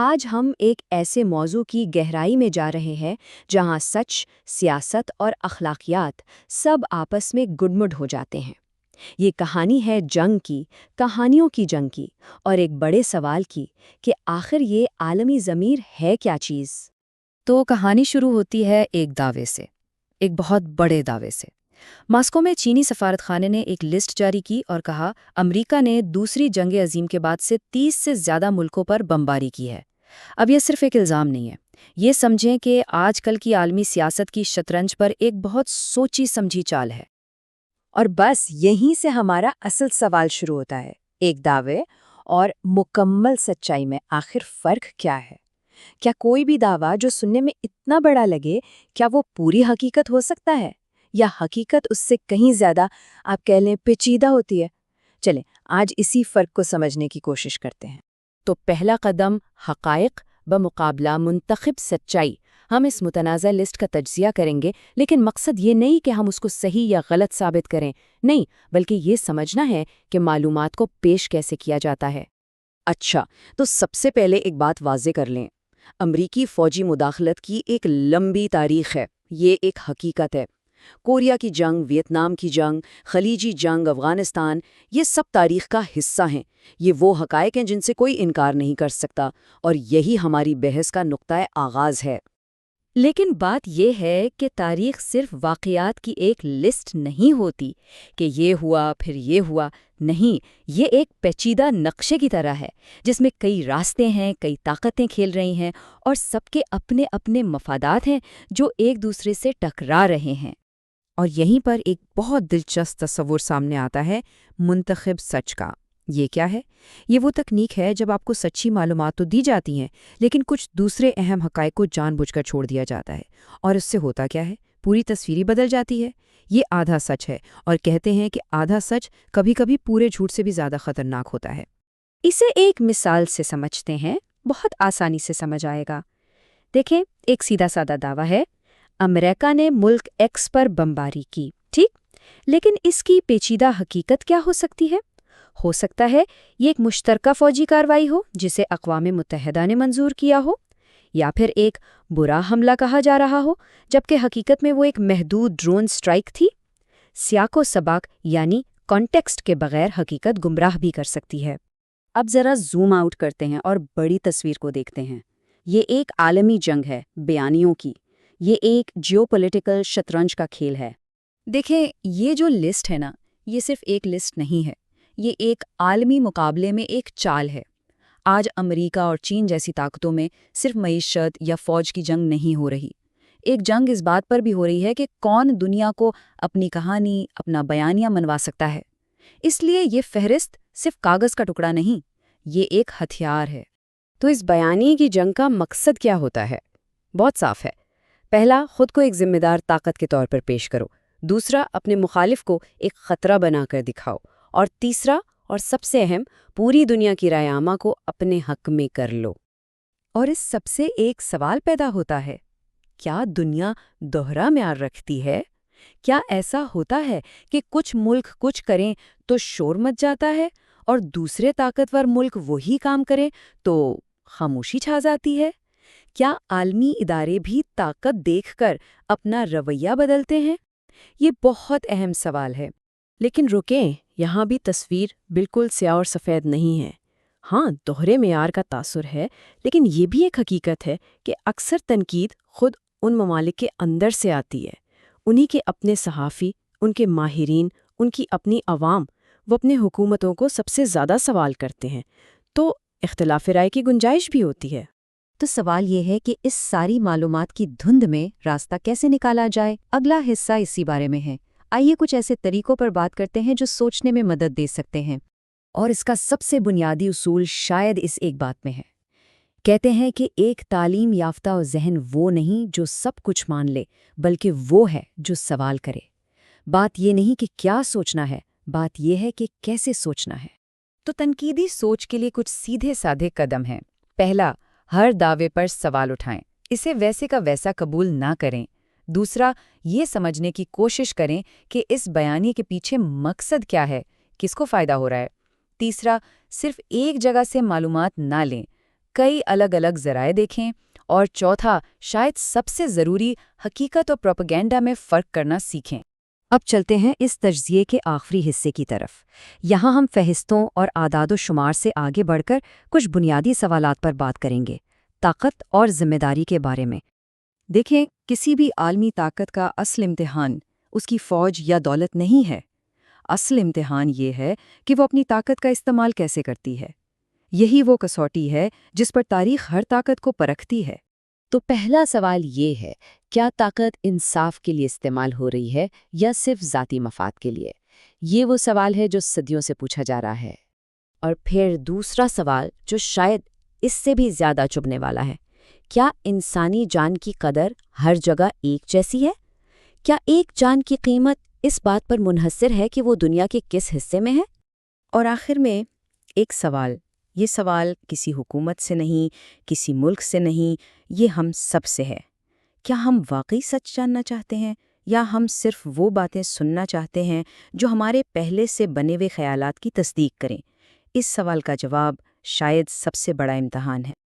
آج ہم ایک ایسے موضوع کی گہرائی میں جا رہے ہیں جہاں سچ، سیاست اور اخلاقیات سب آپس میں گڈمڈ ہو جاتے ہیں۔ یہ کہانی ہے جنگ کی، کہانیوں کی جنگ کی، اور ایک بڑے سوال کی کہ آخر یہ عالمی ضمیر ہے کیا چیز؟ تو کہانی شروع ہوتی ہے ایک دعوے سے، ایک بہت بڑے دعوے سے۔ ماسکو میں چینی سفارت خانے نے ایک لسٹ جاری کی اور کہا امریکہ نے دوسری جنگ عظیم کے بعد سے 30 سے زیادہ ملکوں پر بمباری کی ہے۔ اب یہ صرف ایک الزام نہیں ہے، یہ سمجھیں کہ آج کل کی عالمی سیاست کی شطرنج پر ایک بہت سوچی سمجھی چال ہے۔ اور بس یہیں سے ہمارا اصل سوال شروع ہوتا ہے، ایک دعوے اور مکمل سچائی میں آخر فرق کیا ہے؟ کیا کوئی بھی دعویٰ جو سننے میں اتنا بڑا لگے، کیا وہ پوری حقیقت ہو سکتا ہے؟ یا حقیقت اس سے کہیں زیادہ آپ کہہ لیں پیچیدہ ہوتی ہے؟ چلیں آج اسی فرق کو سمجھنے کی کوشش کرتے ہیں۔ تو پہلا قدم حقائق بمقابلہ منتخب سچائی۔ ہم اس متنازع لسٹ کا تجزیہ کریں گے، لیکن مقصد یہ نہیں کہ ہم اس کو صحیح یا غلط ثابت کریں، نہیں، بلکہ یہ سمجھنا ہے کہ معلومات کو پیش کیسے کیا جاتا ہے۔ اچھا، تو سب سے پہلے ایک بات واضح کر لیں، امریکی فوجی مداخلت کی ایک لمبی تاریخ ہے، یہ ایک حقیقت ہے۔ کوریا کی جنگ، ویتنام کی جنگ، خلیجی جنگ، افغانستان، یہ سب تاریخ کا حصہ ہیں۔ یہ وہ حقائق ہیں جن سے کوئی انکار نہیں کر سکتا، اور یہی ہماری بحث کا نقطۂ آغاز ہے۔ لیکن بات یہ ہے کہ تاریخ صرف واقعات کی ایک لسٹ نہیں ہوتی کہ یہ ہوا پھر یہ ہوا، نہیں، یہ ایک پیچیدہ نقشے کی طرح ہے جس میں کئی راستے ہیں، کئی طاقتیں کھیل رہی ہیں، اور سب کے اپنے اپنے مفادات ہیں جو ایک دوسرے سے ٹکرا رہے ہیں۔ اور یہیں پر ایک بہت دلچسپ تصور سامنے آتا ہے منتخب سچ کا۔ یہ کیا ہے؟ یہ وہ تکنیک ہے جب آپ کو سچی معلومات تو دی جاتی ہیں، لیکن کچھ دوسرے اہم حقائق کو جان بوجھ کر چھوڑ دیا جاتا ہے، اور اس سے ہوتا کیا ہے؟ پوری تصویر بدل جاتی ہے۔ یہ آدھا سچ ہے، اور کہتے ہیں کہ آدھا سچ کبھی کبھی پورے جھوٹ سے بھی زیادہ خطرناک ہوتا ہے۔ اسے ایک مثال سے سمجھتے ہیں، بہت آسانی سے سمجھ آئے گا۔ دیکھیں، ایک سیدھا سادہ دعویٰ ہے، امریکہ نے ملک ایکس پر بمباری کی، ٹھیک؟ لیکن اس کی پیچیدہ حقیقت کیا ہو سکتی ہے؟ ہو سکتا ہے یہ ایک مشترکہ فوجی کارروائی ہو جسے اقوام متحدہ نے منظور کیا ہو، یا پھر ایک برا حملہ کہا جا رہا ہو جبکہ حقیقت میں وہ ایک محدود ڈرون سٹرائک تھی۔ سیاق و سباق یعنی کانٹیکسٹ کے بغیر حقیقت گمراہ بھی کر سکتی ہے۔ اب ذرا زوم آؤٹ کرتے ہیں اور بڑی تصویر کو دیکھتے ہیں۔ یہ ایک عالمی جنگ ہے، بیانیوں کی، یہ ایک جیو پولیٹیکل شطرنج کا کھیل ہے۔ دیکھیں، یہ جو لسٹ ہے نا، یہ صرف ایک لسٹ نہیں ہے، یہ ایک عالمی مقابلے میں ایک چال ہے۔ آج امریکہ اور چین جیسی طاقتوں میں صرف معیشت یا فوج کی جنگ نہیں ہو رہی، ایک جنگ اس بات پر بھی ہو رہی ہے کہ کون دنیا کو اپنی کہانی، اپنا بیانیہ منوا سکتا ہے۔ اس لیے یہ فہرست صرف کاغذ کا ٹکڑا نہیں، یہ ایک ہتھیار ہے۔ تو اس بیانیے کی جنگ کا مقصد کیا ہوتا ہے؟ بہت صاف ہے۔ پہلا، خود کو ایک ذمہ دار طاقت کے طور پر پیش کرو۔ دوسرا، اپنے مخالف کو ایک خطرہ بنا کر دکھاؤ۔ اور تیسرا اور سب سے اہم، پوری دنیا کی رائے عامہ کو اپنے حق میں کر لو۔ اور اس سب سے ایک سوال پیدا ہوتا ہے، کیا دنیا دوہرا معیار رکھتی ہے؟ کیا ایسا ہوتا ہے کہ کچھ ملک کچھ کریں تو شور مچ جاتا ہے، اور دوسرے طاقتور ملک وہی کام کریں تو خاموشی چھا جاتی ہے؟ کیا عالمی ادارے بھی طاقت دیکھ کر اپنا رویہ بدلتے ہیں؟ یہ بہت اہم سوال ہے۔ لیکن رکیں، یہاں بھی تصویر بالکل سیاہ اور سفید نہیں ہے۔ ہاں، دوہرے معیار کا تاثر ہے، لیکن یہ بھی ایک حقیقت ہے کہ اکثر تنقید خود ان ممالک کے اندر سے آتی ہے۔ انہی کے اپنے صحافی، ان کے ماہرین، ان کی اپنی عوام، وہ اپنے حکومتوں کو سب سے زیادہ سوال کرتے ہیں، تو اختلاف رائے کی گنجائش بھی ہوتی ہے۔ تو سوال یہ ہے کہ اس ساری معلومات کی دھند میں راستہ کیسے نکالا جائے؟ اگلا حصہ اسی بارے میں ہے۔ آئیے کچھ ایسے طریقوں پر بات کرتے ہیں جو سوچنے میں مدد دے سکتے ہیں۔ اور اس کا سب سے بنیادی اصول شاید اس ایک بات میں ہے۔ کہتے ہیں کہ ایک تعلیم یافتہ ذہن وہ نہیں جو سب کچھ مان لے، بلکہ وہ ہے جو سوال کرے۔ بات یہ نہیں کہ کیا سوچنا ہے، بات یہ ہے کہ کیسے سوچنا ہے۔ تو تنقیدی سوچ کے لیے کچھ سیدھے سادھے قدم ہیں۔ پہلا، ہر دعوے پر سوال اٹھائیں، اسے ویسے کا ویسا قبول نہ کریں۔ دوسرا، یہ سمجھنے کی کوشش کریں کہ اس بیانیے کے پیچھے مقصد کیا ہے، کس کو فائدہ ہو رہا ہے۔ تیسرا، صرف ایک جگہ سے معلومات نہ لیں، کئی الگ الگ ذرائع دیکھیں، اور چوتھا، شاید سب سے ضروری، حقیقت اور پروپیگنڈا میں فرق کرنا سیکھیں۔ اب چلتے ہیں اس تجزیے کے آخری حصے کی طرف۔ یہاں ہم فہرستوں اور اعداد و شمار سے آگے بڑھ کر کچھ بنیادی سوالات پر بات کریں گے، طاقت اور ذمہ داری کے بارے میں۔ دیکھیں، کسی بھی عالمی طاقت کا اصل امتحان اس کی فوج یا دولت نہیں ہے۔ اصل امتحان یہ ہے کہ وہ اپنی طاقت کا استعمال کیسے کرتی ہے۔ یہی وہ کسوٹی ہے جس پر تاریخ ہر طاقت کو پرکھتی ہے۔ تو پہلا سوال یہ ہے، کیا طاقت انصاف کے لیے استعمال ہو رہی ہے یا صرف ذاتی مفاد کے لیے؟ یہ وہ سوال ہے جو صدیوں سے پوچھا جا رہا ہے۔ اور پھر دوسرا سوال، جو شاید اس سے بھی زیادہ چبھنے والا ہے، کیا انسانی جان کی قدر ہر جگہ ایک جیسی ہے؟ کیا ایک جان کی قیمت اس بات پر منحصر ہے کہ وہ دنیا کے کس حصے میں ہے؟ اور آخر میں ایک سوال، یہ سوال کسی حکومت سے نہیں، کسی ملک سے نہیں، یہ ہم سب سے ہے۔ کیا ہم واقعی سچ جاننا چاہتے ہیں، یا ہم صرف وہ باتیں سننا چاہتے ہیں جو ہمارے پہلے سے بنے ہوئے خیالات کی تصدیق کریں؟ اس سوال کا جواب شاید سب سے بڑا امتحان ہے۔